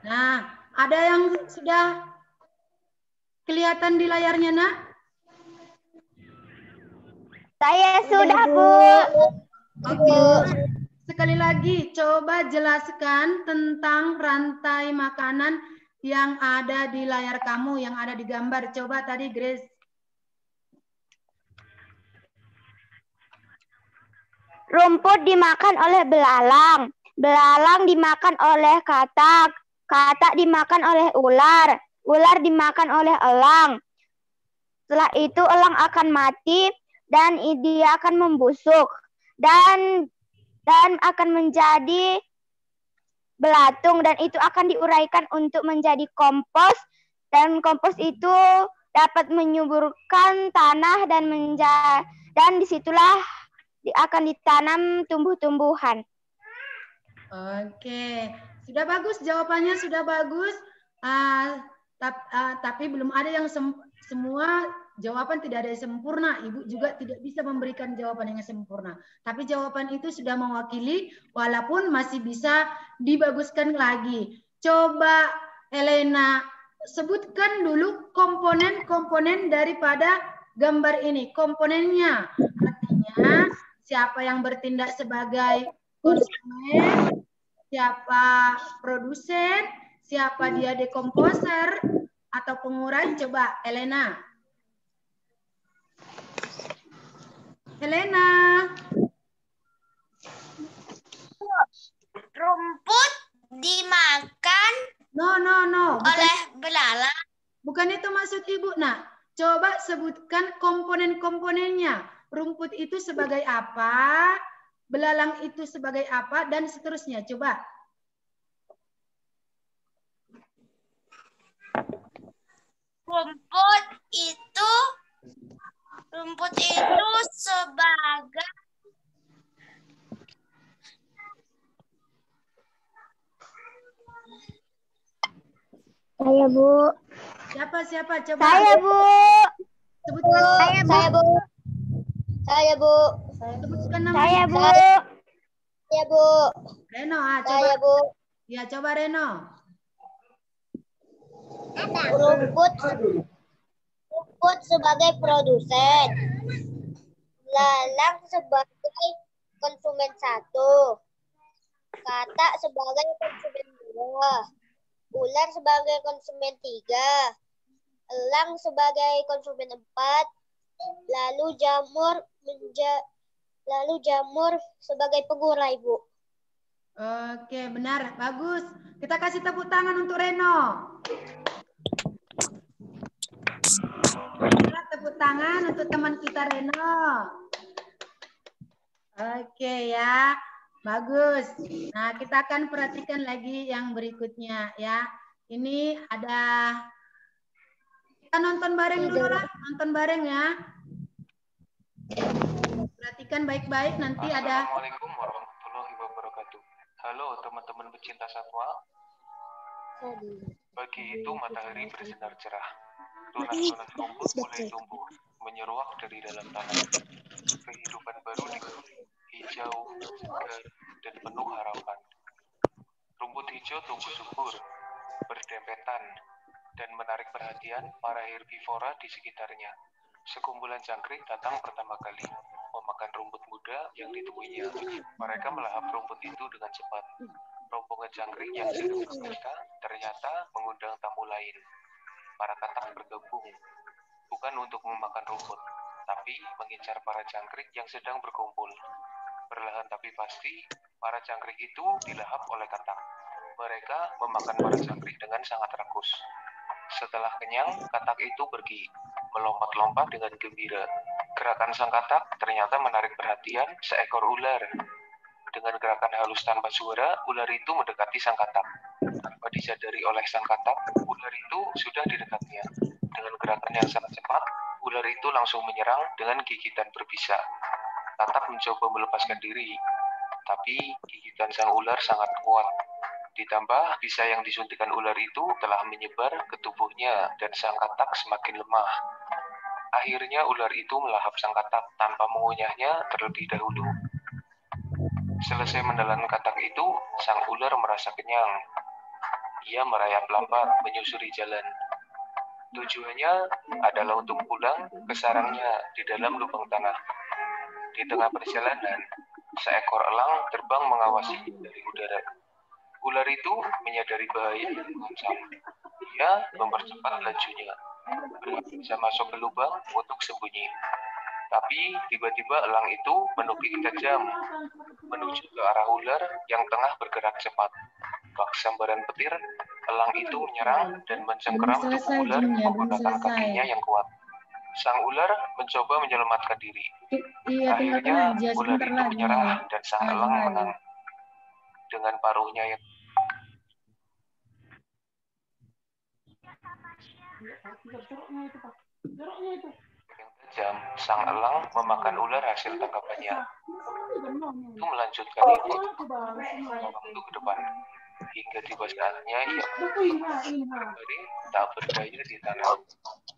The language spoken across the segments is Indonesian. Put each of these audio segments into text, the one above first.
Nah, ada yang sudah kelihatan di layarnya, Nak? Saya sudah, Bu. Oke. Sekali lagi, coba jelaskan tentang rantai makanan yang ada di layar kamu, yang ada di gambar. Coba tadi, Grace. Rumput dimakan oleh belalang. Belalang dimakan oleh katak. Katak dimakan oleh ular. Ular dimakan oleh elang. Setelah itu elang akan mati dan dia akan membusuk dan akan menjadi belatung dan itu akan diuraikan untuk menjadi kompos dan kompos itu dapat menyuburkan tanah dan disitulah akan ditanam tumbuh-tumbuhan. Oke, sudah bagus jawabannya, sudah bagus. Tapi belum ada yang semua jawaban tidak ada yang sempurna. Ibu juga tidak bisa memberikan jawaban yang sempurna. Tapi jawaban itu sudah mewakili, walaupun masih bisa dibaguskan lagi. Coba Elena sebutkan dulu komponen-komponen daripada gambar ini. Komponennya artinya siapa yang bertindak sebagai konsumen, siapa produsen, siapa dia dekomposer atau pengurai. Coba Elena. Rumput dimakan No. oleh belalang. Bukan itu maksud Ibu. Nah, coba sebutkan komponen-komponennya. Rumput itu sebagai apa? Belalang itu sebagai apa? Dan seterusnya. Coba. Rumput itu sebagai Saya, Bu. Siapa? Coba. Saya, Bu. Sebutkan. Saya, Bu. Sebutkan nama. Saya, Bu. ya, Bu. Reno, coba. Saya, Bu. Ya, coba Reno. Rumput sebagai produsen. Belalang sebagai konsumen 1. Katak sebagai konsumen 2. Ular sebagai konsumen 3. Elang sebagai konsumen 4. Lalu jamur sebagai pengurai, Bu. Oke, benar. Bagus. Kita kasih tepuk tangan untuk Reno. Tepuk tangan untuk teman kita Reno. Oke ya. Bagus. Nah, kita akan perhatikan lagi yang berikutnya ya. Ini ada, kita nonton bareng dulu lah, nonton bareng ya. Perhatikan baik-baik, nanti ada. Assalamualaikum warahmatullahi wabarakatuh. Halo teman-teman pecinta satwa. Pagi itu matahari bersinar cerah. Tunas-tunas rumput mulai tumbuh, menyeruak dari dalam tanah. Kehidupan baru di bumi, hijau, segar, dan penuh harapan. Rumput hijau tumbuh subur, berdempetan, dan menarik perhatian para herbivora di sekitarnya. Sekumpulan jangkrik datang pertama kali, memakan rumput muda yang ditemuinya. Mereka melahap rumput itu dengan cepat. Rombongan jangkrik yang sedang berpesta ternyata mengundang tamu lain. Para katak bergabung, bukan untuk memakan rumput, tapi mengincar para jangkrik yang sedang berkumpul. Perlahan tapi pasti, para jangkrik itu dilahap oleh katak. Mereka memakan para jangkrik dengan sangat rakus. Setelah kenyang, katak itu pergi, melompat-lompat dengan gembira. Gerakan sang katak ternyata menarik perhatian seekor ular. Dengan gerakan halus tanpa suara, ular itu mendekati sang katak. Tanpa disadari oleh sang katak, ular itu sudah di dekatnya. Dengan gerakan yang sangat cepat, ular itu langsung menyerang dengan gigitan berbisa. Katak mencoba melepaskan diri, tapi gigitan sang ular sangat kuat. Ditambah bisa yang disuntikan ular itu telah menyebar ke tubuhnya dan sang katak semakin lemah. Akhirnya ular itu melahap sang katak tanpa mengunyahnya terlebih dahulu. Selesai menelan katak itu, sang ular merasa kenyang. ia merayap lambat menyusuri jalan. Tujuannya adalah untuk pulang ke sarangnya di dalam lubang tanah. Di tengah perjalanan, seekor elang terbang mengawasi dari udara. Ular itu menyadari bahaya yang mengancam. Ia mempercepat lajunya, bisa masuk ke lubang untuk sembunyi. Tapi tiba-tiba elang itu menukik tajam menuju ke arah ular yang tengah bergerak cepat. Bak sambaran petir, elang itu menyerang dan mencengkeram tubuh ular menggunakan kakinya yang kuat. Sang ular mencoba menyelamatkan diri. Akhirnya ular itu menyerah dan sang elang menang. Dengan paruhnya yang tajam, sang elang memakan ular hasil tangkapannya. Itu melanjutkan ikut waktu ke depan. Hingga tiba saatnya ia berbaring tak berdaya di tanah.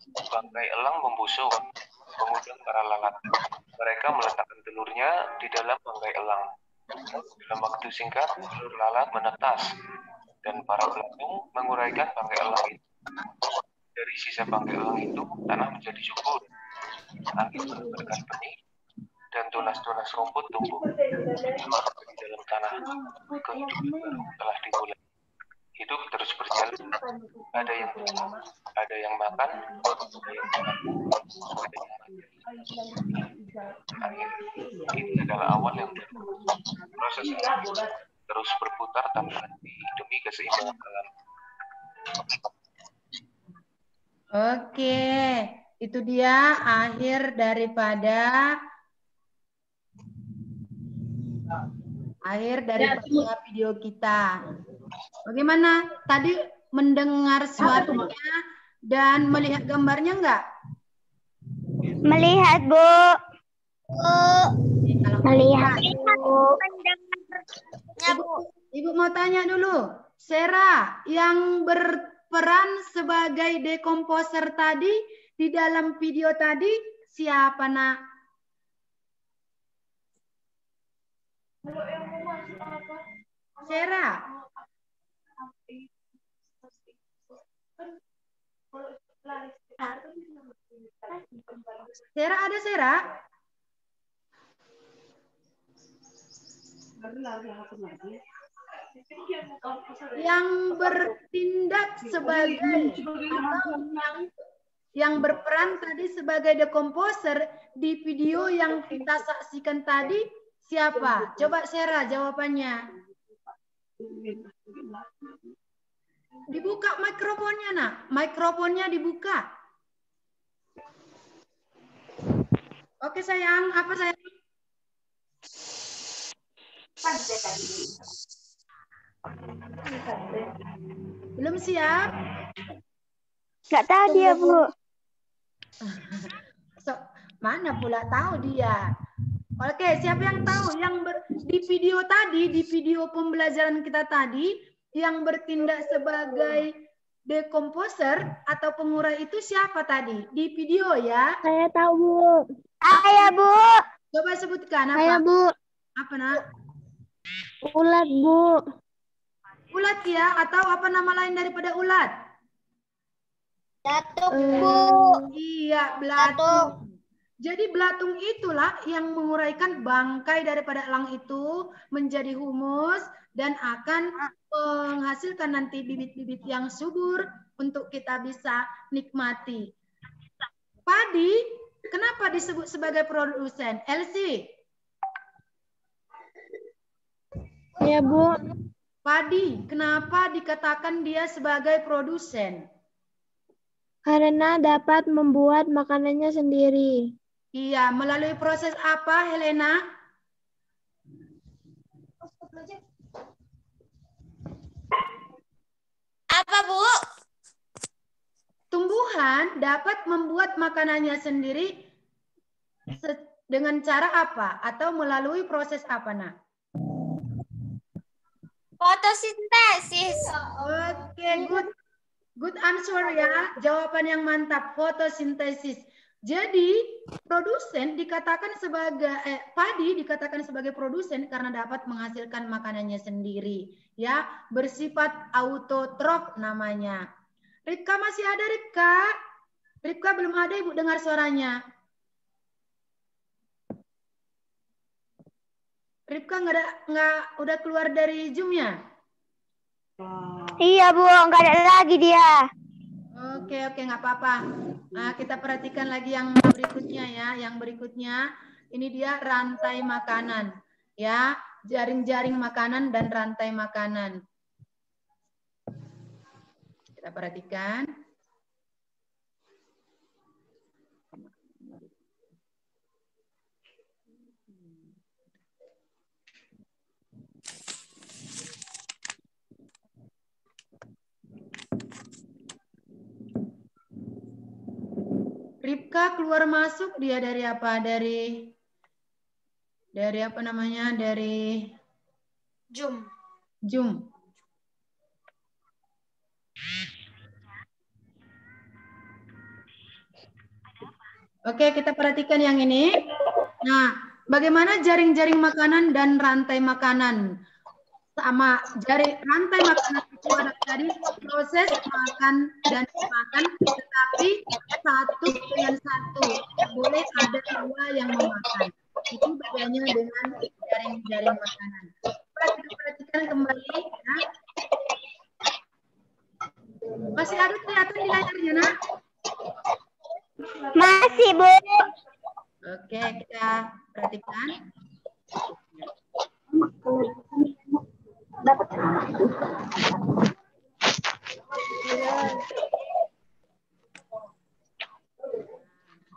Bangkai elang membusuk, mengundang para lalat. Mereka meletakkan telurnya di dalam bangkai elang. Dalam waktu singkat, telur lalat menetas, dan para belatung menguraikan bangkai elang itu. Dari sisa bangkai elang itu, tanah menjadi subur. Angin menebarkan benih, dan tunas-tunas rumput tumbuh di dalam tanah. Kehidupan telah dimulai. Hidup terus berjalan. Ada yang tumbuh, ada yang makan, ada yang ini adalah awal yang baru. Proses ini terus berputar tanpa henti demi keseimbangan alam. Oke, itu dia akhir daripada video kita. Bagaimana? Tadi mendengar suaranya dan melihat gambarnya enggak? Melihat, Bu. Melihat, Bu. Ibu mau tanya dulu. Sera yang berperan sebagai dekomposer tadi di dalam video tadi siapa, Nak? Sera. Sera ada Sera? Yang bertindak sebagai yang berperan tadi sebagai dekomposer di video yang kita saksikan tadi siapa? Coba Sera jawabannya. Dibuka mikrofonnya, Nak. Mikrofonnya dibuka. Oke, sayang. Apa, sayang? Belum siap? Nggak tahu dia, Bu. Mana pula tahu dia. Oke, siapa yang tahu? Di video tadi, di video pembelajaran kita tadi, yang bertindak sebagai dekomposer atau pengurai itu siapa tadi? Di video ya? Saya tahu, Bu. Saya, Bu. Coba sebutkan apa? Saya, Bu. Apa, Nak? Ulat, Bu. Ulat ya? Atau apa nama lain daripada ulat? Belatung, Bu. Iya, belatung. Jadi belatung itulah yang menguraikan bangkai daripada elang itu menjadi humus dan akan menghasilkan nanti bibit-bibit yang subur untuk kita bisa nikmati. Padi, kenapa disebut sebagai produsen? Elsie? Ya, Bu. Padi, kenapa dikatakan dia sebagai produsen? Karena dapat membuat makanannya sendiri. Iya, melalui proses apa, Helena? Apa, Bu? Tumbuhan dapat membuat makanannya sendiri dengan cara apa? Atau melalui proses apa, Nak? Fotosintesis. Oke, good answer ya. Jawaban yang mantap, fotosintesis. Jadi produsen dikatakan sebagai padi dikatakan sebagai produsen karena dapat menghasilkan makanannya sendiri, ya, bersifat autotrof namanya. Ripka masih ada, Ripka? Ripka belum ada, Ibu dengar suaranya. Ripka udah keluar dari Zoom-nya? Iya, Bu, nggak ada lagi dia. Oke, nggak apa-apa. Nah, kita perhatikan lagi yang berikutnya ya. Yang berikutnya, ini dia rantai makanan. Ya, jaring-jaring makanan dan rantai makanan. Kita perhatikan. Ripka keluar masuk dia dari apa? Dari apa namanya? Dari Zoom. Zoom. Oke, kita perhatikan yang ini. Nah, bagaimana jaring-jaring makanan dan rantai makanan? Sama rantai makanan itu ada tadi proses makan dan makan, tetapi satu dengan satu, tidak boleh ada dua yang memakan. Itu bedanya dengan jaring-jaring makanan. Kita perhatikan kembali ya. Masih ada kelihatan di layarnya, Nak? Masih, Bu. Oke, kita perhatikan.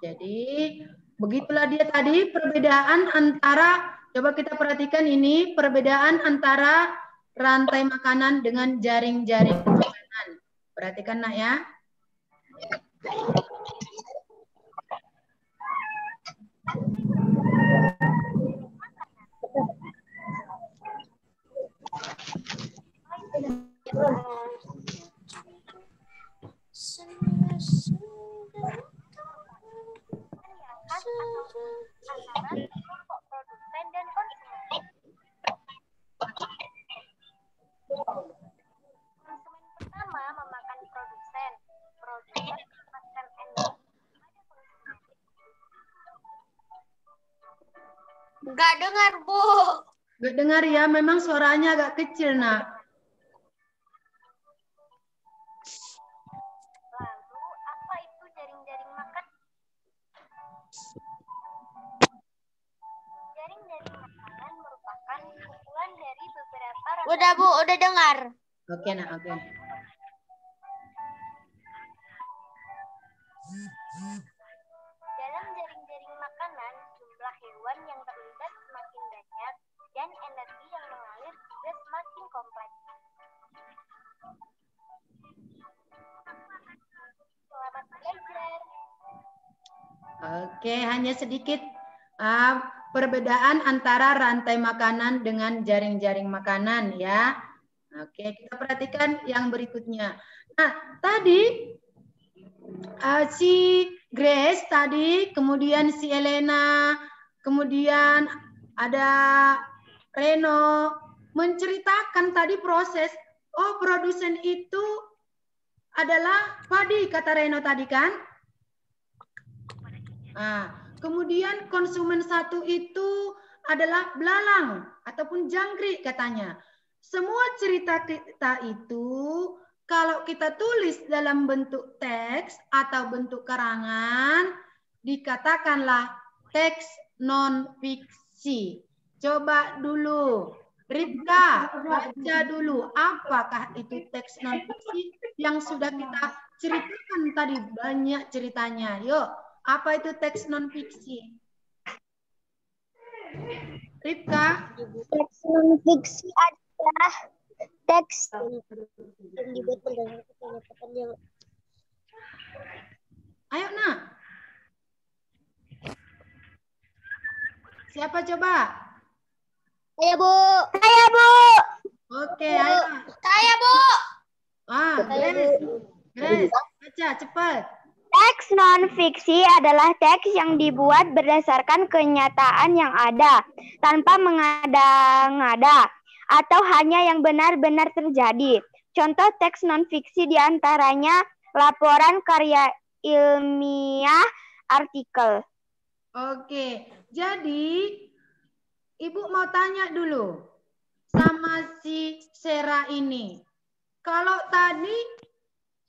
Jadi begitulah dia tadi perbedaan antara, coba kita perhatikan ini perbedaan antara rantai makanan dengan jaring-jaring makanan. Perhatikan, Nak, ya. Produsen dan konsumen. Konsumen pertama memakan produsen. Produsen mendapatkan energi. Nggak dengar, Bu. Nggak dengar ya, memang suaranya agak kecil, Nak. Lalu, apa itu jaring-jaring makan? Jaring-jaring makanan merupakan kumpulan dari beberapa rantai. Udah, Bu. Udah dengar. Oke, Nak, oke. Dalam jaring-jaring makanan, jumlah hewan yang terlibat semakin banyak dan energi yang mengalir juga semakin kompleks. Selamat belajar. Oke, hanya sedikit perbedaan antara rantai makanan dengan jaring-jaring makanan ya. Oke, kita perhatikan yang berikutnya. Nah, tadi si Grace tadi, kemudian si Elena, kemudian ada Reno menceritakan tadi proses. Oh, produsen itu adalah padi, kata Reno tadi kan? Nah, kemudian konsumen satu itu adalah belalang ataupun jangkrik katanya. Semua cerita kita itu kalau kita tulis dalam bentuk teks atau bentuk karangan dikatakanlah teks non-fiksi. Coba dulu, Ripka, baca dulu apakah itu teks non-fiksi yang sudah kita ceritakan tadi, banyak ceritanya. Yuk. Apa itu teks non-fiksi? Ripka? Teks non-fiksi adalah teks yang dibuat berdasarkan pengetahuan yang... Ayo, Nak. Siapa coba? Saya, Bu. Saya, Bu. Oke, ayo. Saya, Bu. Grace. Grace, baca cepat. Teks non-fiksi adalah teks yang dibuat berdasarkan kenyataan yang ada, tanpa mengada-ngada, atau hanya yang benar-benar terjadi. Contoh teks non-fiksi diantaranya laporan karya ilmiah, artikel. Oke, jadi Ibu mau tanya dulu sama si Sera ini. Kalau tadi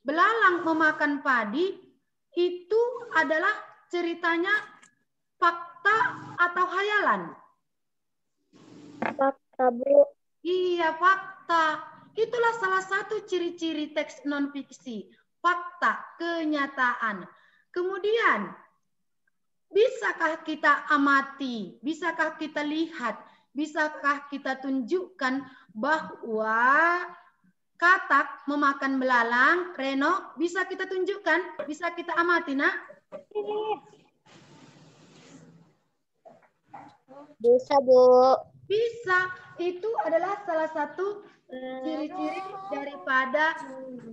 belalang memakan padi, itu adalah ceritanya fakta atau hayalan? Fakta, Bu. Iya, fakta. Itulah salah satu ciri-ciri teks non-fiksi. Fakta, kenyataan. Kemudian, bisakah kita amati? Bisakah kita lihat? Bisakah kita tunjukkan bahwa katak memakan belalang? Reno, bisa kita tunjukkan? Bisa kita amati, nak? Bisa, Bu. Bisa. Itu adalah salah satu ciri-ciri daripada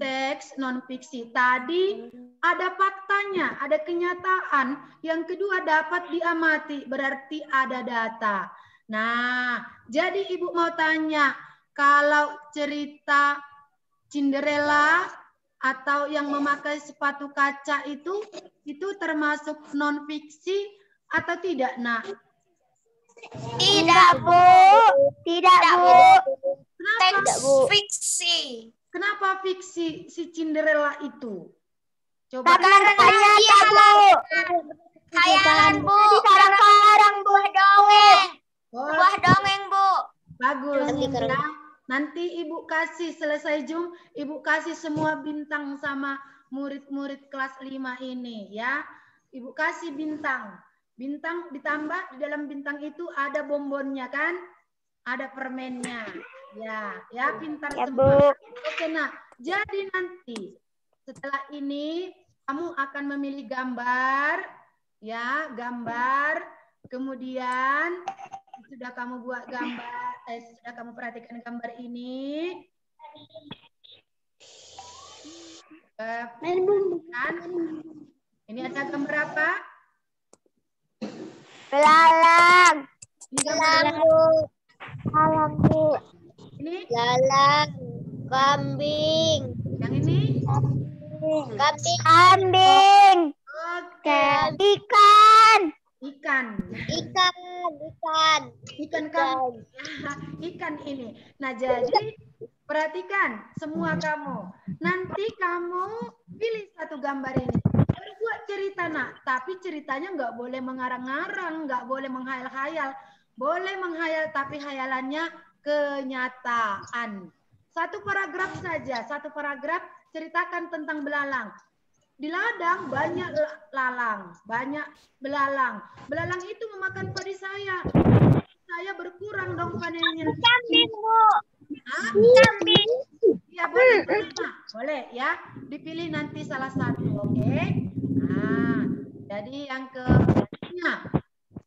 teks non-fiksi. Tadi ada faktanya, ada kenyataan. Yang kedua dapat diamati, berarti ada data. Nah, jadi Ibu mau tanya, kalau cerita Cinderella atau yang memakai sepatu kaca itu termasuk non-fiksi atau tidak, nak? Tidak, Bu. Tidak, Bu. Kenapa? Teks fiksi. Kenapa fiksi si Cinderella itu? Coba. Karena dia, Bu. Khayalan, Bu. Karang-karang, Bu. Buah dongeng. Oh, Buah dongeng, Bu. bagus. Nanti Ya. Nanti Ibu kasih selesai Zoom, Ibu kasih semua bintang sama murid-murid kelas 5 ini ya. Ibu kasih bintang. Bintang ditambah di dalam bintang itu ada bonbonnya kan? Ada permennya. Ya, pintar Ya, semua. Bu. Oke, nah, jadi nanti setelah ini kamu akan memilih gambar, ya, gambar. Kemudian sudah kamu buat gambar, sudah kamu perhatikan gambar ini. Kan? Ini ada gambar apa? Belalang. Ini gambar Belalang, Bu. ini, Belalang. Kambing. yang ini. Kambing. Kambing. Oke, Ikan. ikan. Ikan Ikan. Ikan ini. Nah, jadi perhatikan semua kamu. Nanti kamu pilih satu gambar ini. Berbuat cerita, nak. Tapi ceritanya nggak boleh mengarang-arang, nggak boleh menghayal-hayal. Boleh menghayal, tapi hayalannya kenyataan. Satu paragraf saja. Satu paragraf ceritakan tentang belalang. Di ladang banyak lalang, banyak belalang. Belalang itu memakan padi saya. Saya berkurang dong panennya. Kambing, Bu. Hah? Kambing. Ya boleh, boleh ya. Dipilih nanti salah satu, oke? Nah, jadi yang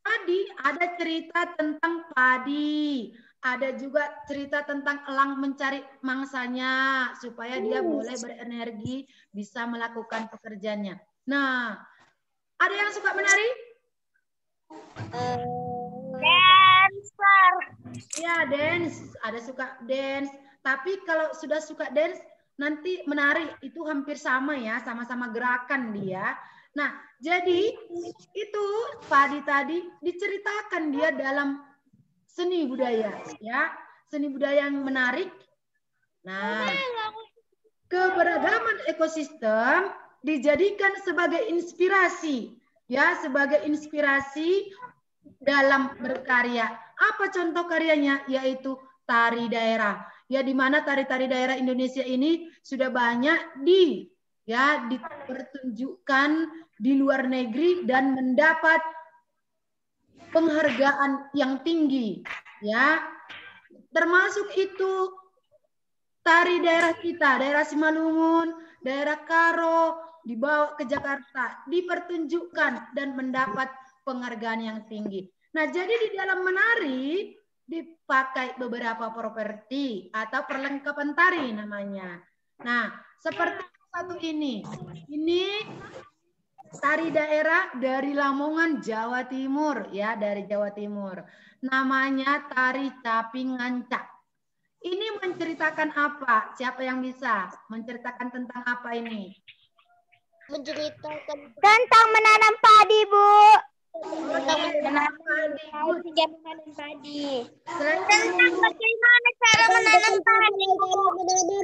tadi ada cerita tentang padi. Ada juga cerita tentang elang mencari mangsanya supaya dia boleh berenergi, bisa melakukan pekerjaannya. Nah, ada yang suka menari? Dancer. Ya, dance. Ada suka dance. Tapi kalau sudah suka dance, nanti menari itu hampir sama ya, sama-sama gerakan dia. Nah, jadi itu padi tadi diceritakan dia dalam seni budaya, ya, seni budaya yang menarik. Nah, keberagaman ekosistem dijadikan sebagai inspirasi, ya, sebagai inspirasi dalam berkarya. Apa contoh karyanya? Yaitu tari daerah. Ya, di mana tari-tari daerah Indonesia ini sudah banyak dipertunjukkan di luar negeri dan mendapat penghargaan yang tinggi, ya. Termasuk itu tari daerah kita, daerah Simalungun, daerah Karo, dibawa ke Jakarta, dipertunjukkan dan mendapat penghargaan yang tinggi. Nah, jadi di dalam menari dipakai beberapa properti atau perlengkapan tari namanya. Nah, seperti satu ini tari daerah dari Lamongan, Jawa Timur, ya, dari Jawa Timur. Namanya tari caping ngancak. Ini menceritakan apa? Siapa yang bisa menceritakan tentang apa ini? Menceritakan tentang menanam padi, Bu. Menanam padi. Menanam padi. Tentang bagaimana cara menanam padi, Bu.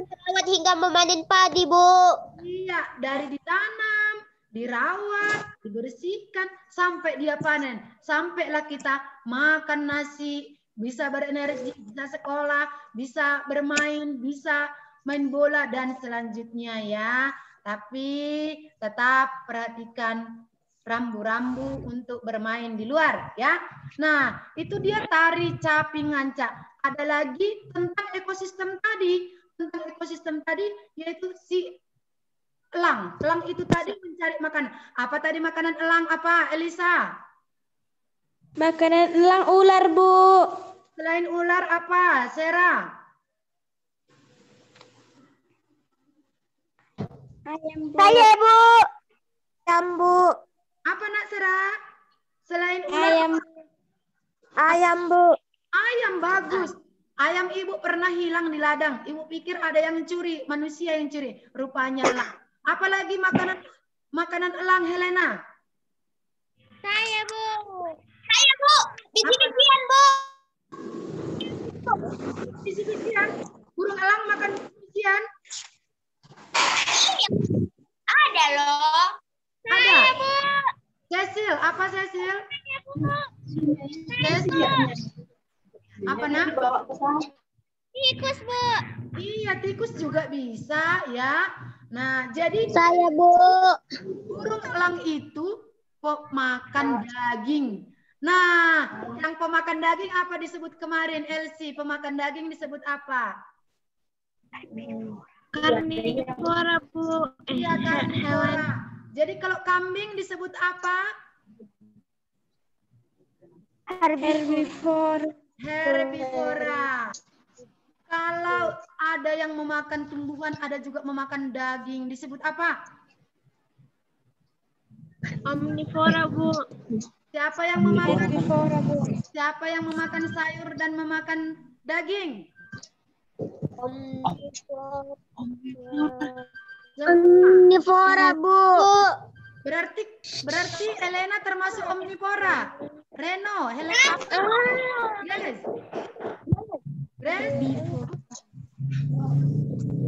Merawat hingga memanen padi, Bu. Iya, dari ditanam, dirawat, dibersihkan, sampai dia panen. Sampailah kita makan nasi, bisa berenergi, bisa sekolah, bisa bermain, bisa main bola, dan selanjutnya ya. Tapi tetap perhatikan rambu-rambu untuk bermain di luar ya. Nah, itu dia tari caping ngancak. Ada lagi tentang ekosistem tadi. Tentang ekosistem tadi yaitu si elang. Elang itu tadi mencari makanan. Apa tadi makanan elang apa, Elisa? Makanan elang ular, Bu. Selain ular apa, Sera? Ayam, Bu. Saya, Bu. Ayam, Bu. Apa nak, Sera? Selain ular Ayam. apa? Ayam, Bu. Ayam, bagus. Ayam ibu pernah hilang di ladang. Ibu pikir ada yang curi, manusia yang curi. Rupanya elang. Apalagi makanan elang, Helena? Saya, Bu. Saya, Bu. Biji-bijian, Bu. Biji-bijian. Burung elang makan biji-bijian? Ada loh. Ada. Cecil, apa Cecil? Cecil. Apa nak? Tikus, Bu. Iya, tikus juga bisa ya. Nah, jadi Saya, Bu. burung elang itu makan daging. Nah, yang pemakan daging apa disebut kemarin, Elsie? Pemakan daging disebut apa? Karnivora, Bu. Iya, karnivora. Jadi kalau kambing disebut apa? Herbivora. Herbivora. Kalau ada yang memakan tumbuhan, ada juga memakan daging, disebut apa? Omnivora, Bu. Siapa yang memakan? Herbivora, Bu. Siapa yang memakan sayur dan memakan daging? Omnivora, Bu. Berarti Helena termasuk omnivora. Reno, Helena. Grace. Grace.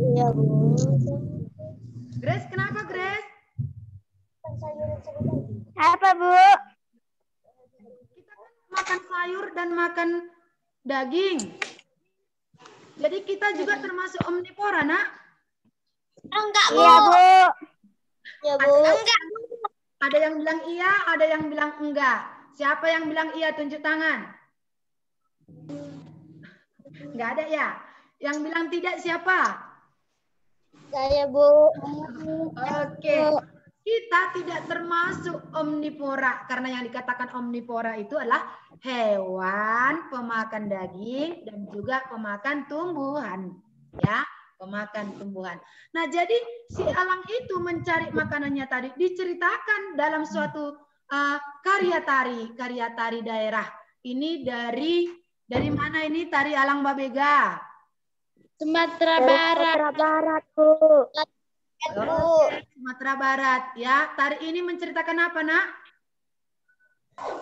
Iya, Bu. Grace, kenapa Grace? Apa, Bu? Kita kan makan sayur dan makan daging. Jadi kita juga termasuk omnivora, nak? Enggak, Bu. Iya, Bu. Iya, Bu. Enggak, Bu. Ada yang bilang iya, ada yang bilang enggak. Siapa yang bilang iya, tunjuk tangan. Enggak ada ya? Yang bilang tidak siapa? Saya, Bu. Oke. Kita tidak termasuk omnivora karena yang dikatakan omnivora itu adalah hewan pemakan daging dan juga pemakan tumbuhan, ya, pemakan tumbuhan. Nah, jadi si elang itu mencari makanannya tadi diceritakan dalam suatu karya tari daerah. Ini dari mana ini tari Alang Babega? Sumatera Barat. Sumatera Barat, Bu. Oke, Sumatera Barat ya. Tari ini menceritakan apa, nak?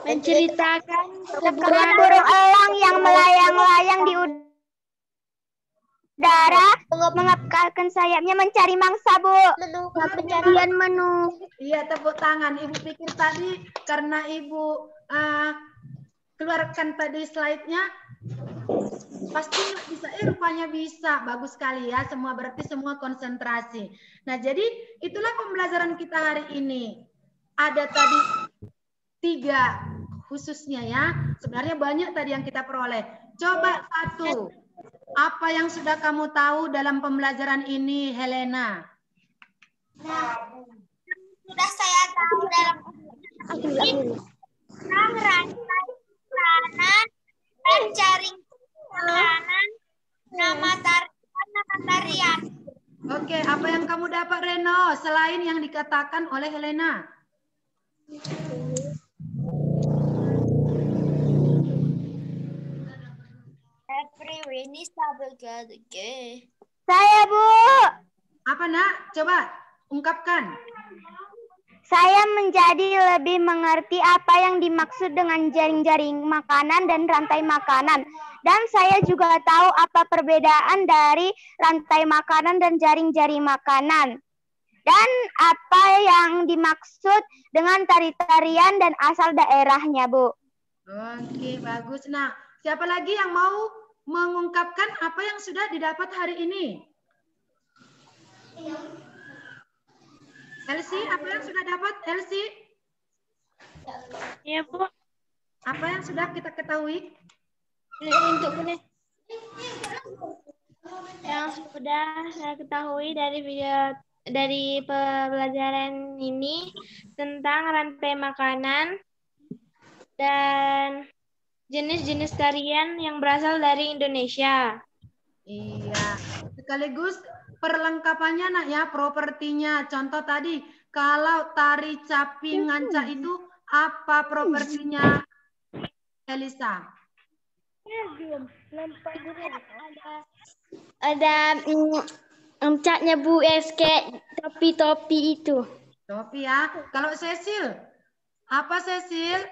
Menceritakan burung elang yang melayang-layang di udara, mengepalkan sayapnya mencari mangsa, Bu. Pencarian menu. Iya, tepuk tangan. Ibu pikir tadi karena Ibu keluarkan tadi slide-nya, pasti nggak bisa. Rupanya bisa. Bagus sekali ya. Semua berarti semua konsentrasi. Nah, jadi itulah pembelajaran kita hari ini. Ada tadi 3 khususnya ya. Sebenarnya banyak tadi yang kita peroleh. Coba 1. Apa yang sudah kamu tahu dalam pembelajaran ini, Helena? Sudah saya tahu dalam kanan dan cari makanan, nama tarian. Oke, apa yang kamu dapat, Reno? Selain yang dikatakan oleh Helena. Saya, Bu. Apa, Nak? Coba ungkapkan. Saya menjadi lebih mengerti apa yang dimaksud dengan jaring-jaring makanan dan rantai makanan. Dan saya juga tahu apa perbedaan dari rantai makanan dan jaring-jaring makanan. Dan apa yang dimaksud dengan tari-tarian dan asal daerahnya, Bu. Oke, bagus. Nah, siapa lagi yang mau mengungkapkan apa yang sudah didapat hari ini? Elsie, apa yang sudah dapat, Elsie? Iya, Bu. Apa yang sudah kita ketahui? Yang sudah saya ketahui dari pembelajaran ini tentang rantai makanan dan jenis-jenis tarian yang berasal dari Indonesia. Iya, sekaligus perlengkapannya, Nak, ya, propertinya. Contoh tadi, kalau tari caping nganca itu apa propertinya, Elisa? Ada catnya, Bu, kayak topi-topi itu. Topi ya. Kalau Cecil, apa Cecil?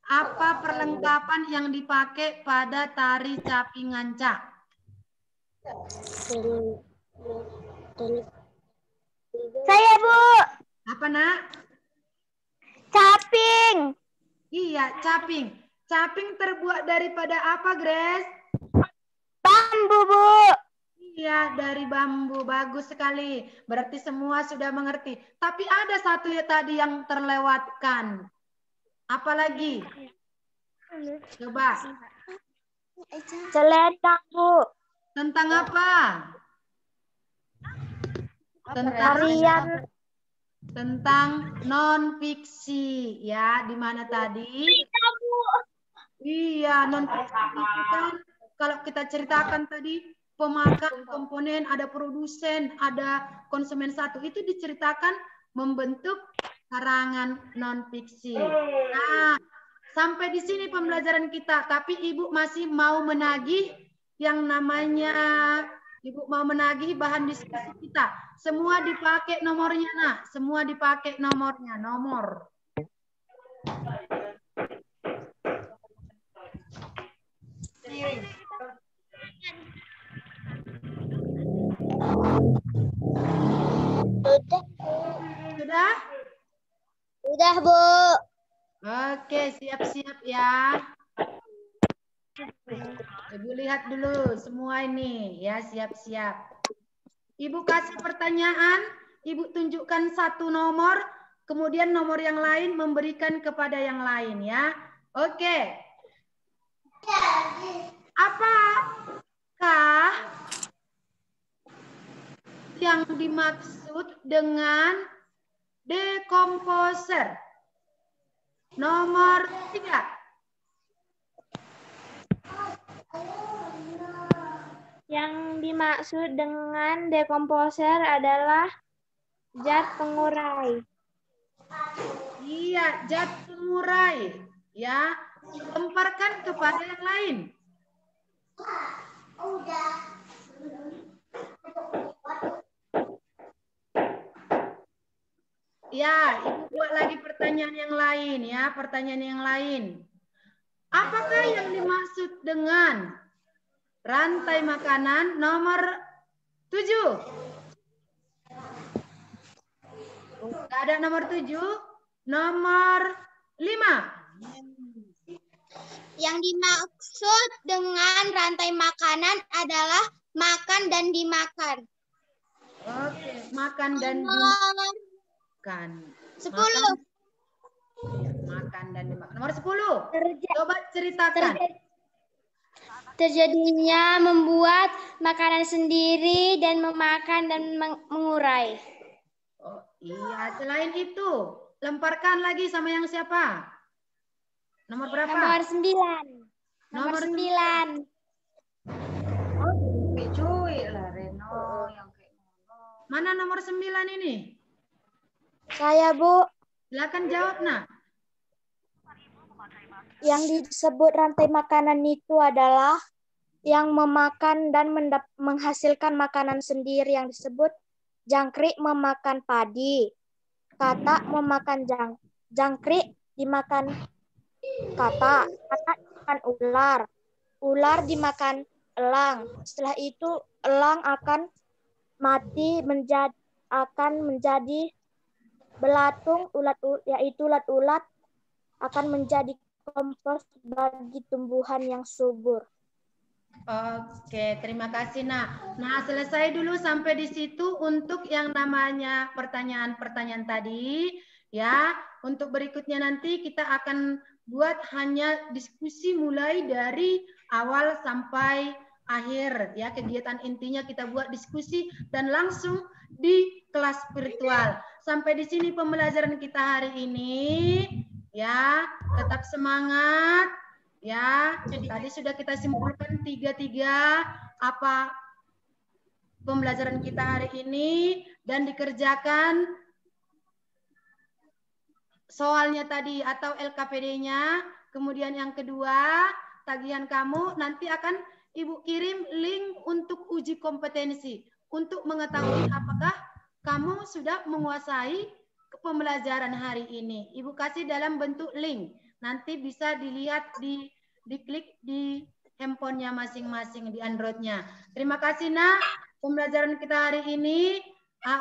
Apa perlengkapan yang dipakai pada tari caping nganca? Saya, Bu. Apa, Nak? Caping. Iya, caping. Caping terbuat daripada apa, Grace? Bambu, Bu. Iya, dari bambu. Bagus sekali. Berarti semua sudah mengerti. Tapi ada satu ya tadi yang terlewatkan. Apa lagi? Coba. Selendang, Bu. Tentang apa? Tentang non-fiksi. Ya, di mana tadi? Iya, non-fiksi itu kan kalau kita ceritakan tadi pemakan komponen, ada produsen, ada konsumen satu, itu diceritakan membentuk karangan non-fiksi. Nah, sampai di sini pembelajaran kita, tapi Ibu masih mau menagih yang namanya, Ibu mau menagih bahan diskusi kita. Semua dipakai nomornya, Nak. Semua dipakai nomornya, nomor. Sudah? Udah, Bu. Oke, siap-siap ya. Ibu lihat dulu semua ini ya, siap-siap. Ibu kasih pertanyaan, Ibu tunjukkan satu nomor, kemudian nomor yang lain memberikan kepada yang lain ya. Oke. Apakah yang dimaksud dengan dekomposer? Nomor 3. Yang dimaksud dengan dekomposer adalah zat pengurai. Iya, zat pengurai. Ya, lemparkan kepada yang lain. Ya, Ibu buat lagi pertanyaan yang lain ya, pertanyaan yang lain. Apakah yang dimaksud dengan rantai makanan nomor 7? Enggak ada nomor 7, nomor 5. Yang dimaksud dengan rantai makanan adalah makan dan dimakan. Oke, makan dan dimakan. 10. Makan dan dimakan. Nomor 10. Coba ceritakan. Terjadinya membuat makanan sendiri dan memakan dan mengurai. Oh, iya, selain itu, lemparkan lagi sama yang siapa? Nomor berapa? Nomor 9. Nomor 9. Oh, cuy lah Reno yang kayak mana nomor 9 ini? Saya, Bu. Silakan jawab, Nah. Yang disebut rantai makanan itu adalah yang memakan dan menghasilkan makanan sendiri, yang disebut jangkrik memakan padi, katak memakan jangkrik dimakan katak dimakan ular, ular dimakan elang. Setelah itu elang akan mati akan menjadi belatung, yaitu ulat-ulat akan menjadi kompos bagi tumbuhan yang subur. Oke, terima kasih, Nah. Nah, selesai dulu sampai di situ untuk yang namanya pertanyaan-pertanyaan tadi. Ya, untuk berikutnya nanti kita akan buat hanya diskusi mulai dari awal sampai akhir. Ya, kegiatan intinya kita buat diskusi dan langsung di kelas virtual. Sampai di sini pembelajaran kita hari ini. Ya, tetap semangat. Ya, tadi sudah kita simpulkan tiga apa pembelajaran kita hari ini dan dikerjakan soalnya tadi atau LKPD-nya. Kemudian yang kedua, tagihan kamu nanti akan Ibu kirim link untuk uji kompetensi untuk mengetahui apakah kamu sudah menguasai pembelajaran hari ini. Ibu kasih dalam bentuk link. Nanti bisa dilihat diklik di handphonenya masing-masing di Android-nya. Terima kasih, Nak. Pembelajaran kita hari ini.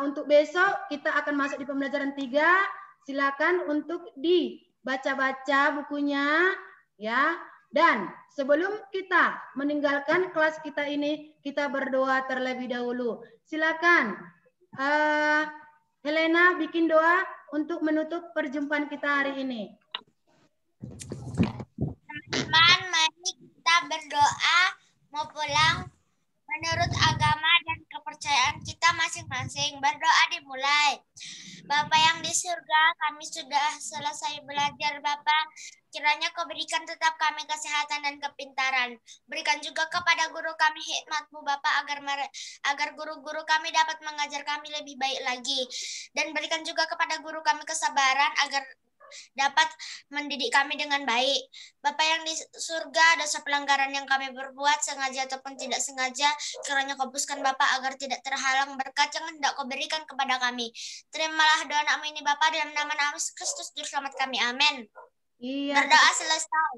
Untuk besok kita akan masuk di pembelajaran 3. Silakan untuk dibaca-baca bukunya, ya. Dan sebelum kita meninggalkan kelas kita ini, kita berdoa terlebih dahulu. Silakan, Helena bikin doa untuk menutup perjumpaan kita hari ini. Teman-teman, mari kita berdoa mau pulang menurut agama dan kepercayaan kita masing-masing. Berdoa dimulai. Bapa yang di surga, kami sudah selesai belajar, Bapak. Kiranya Kau berikan tetap kami kesehatan dan kepintaran. Berikan juga kepada guru kami hikmat-Mu, Bapak, agar guru-guru kami dapat mengajar kami lebih baik lagi. Dan berikan juga kepada guru kami kesabaran agar dapat mendidik kami dengan baik. Bapa yang di surga, dosa pelanggaran yang kami berbuat sengaja ataupun tidak sengaja, kiranya Kau hapuskan Bapa agar tidak terhalang berkat yang hendak Kau berikan kepada kami. Terimalah doa kami ini Bapa, dalam nama Yesus Kristus Juru Selamat kami. Amin. Iya. Berdoa selesai.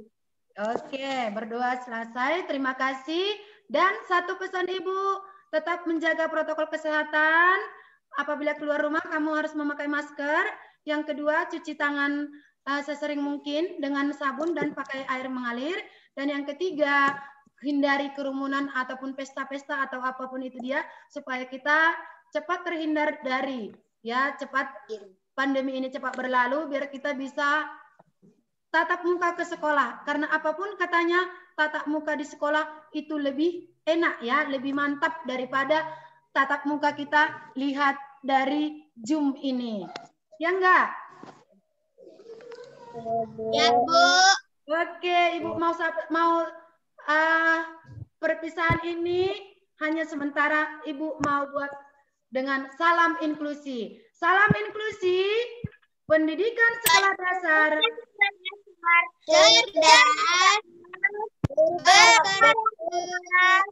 Oke, berdoa selesai. Terima kasih. Dan satu pesan Ibu, tetap menjaga protokol kesehatan. Apabila keluar rumah, kamu harus memakai masker. Yang kedua, cuci tangan sesering mungkin dengan sabun dan pakai air mengalir. Dan yang ketiga, hindari kerumunan ataupun pesta-pesta atau apapun itu dia, supaya kita cepat terhindar dari pandemi ini cepat berlalu, biar kita bisa tatap muka ke sekolah. Karena apapun katanya, tatap muka di sekolah itu lebih enak ya, lebih mantap daripada tatap muka kita lihat dari Zoom ini. Ya enggak? Ya, Bu. Oke, Ibu mau perpisahan ini hanya sementara. Ibu mau buat dengan salam inklusi. Salam inklusi, pendidikan sekolah dasar. Cerdas, berkelanjutan,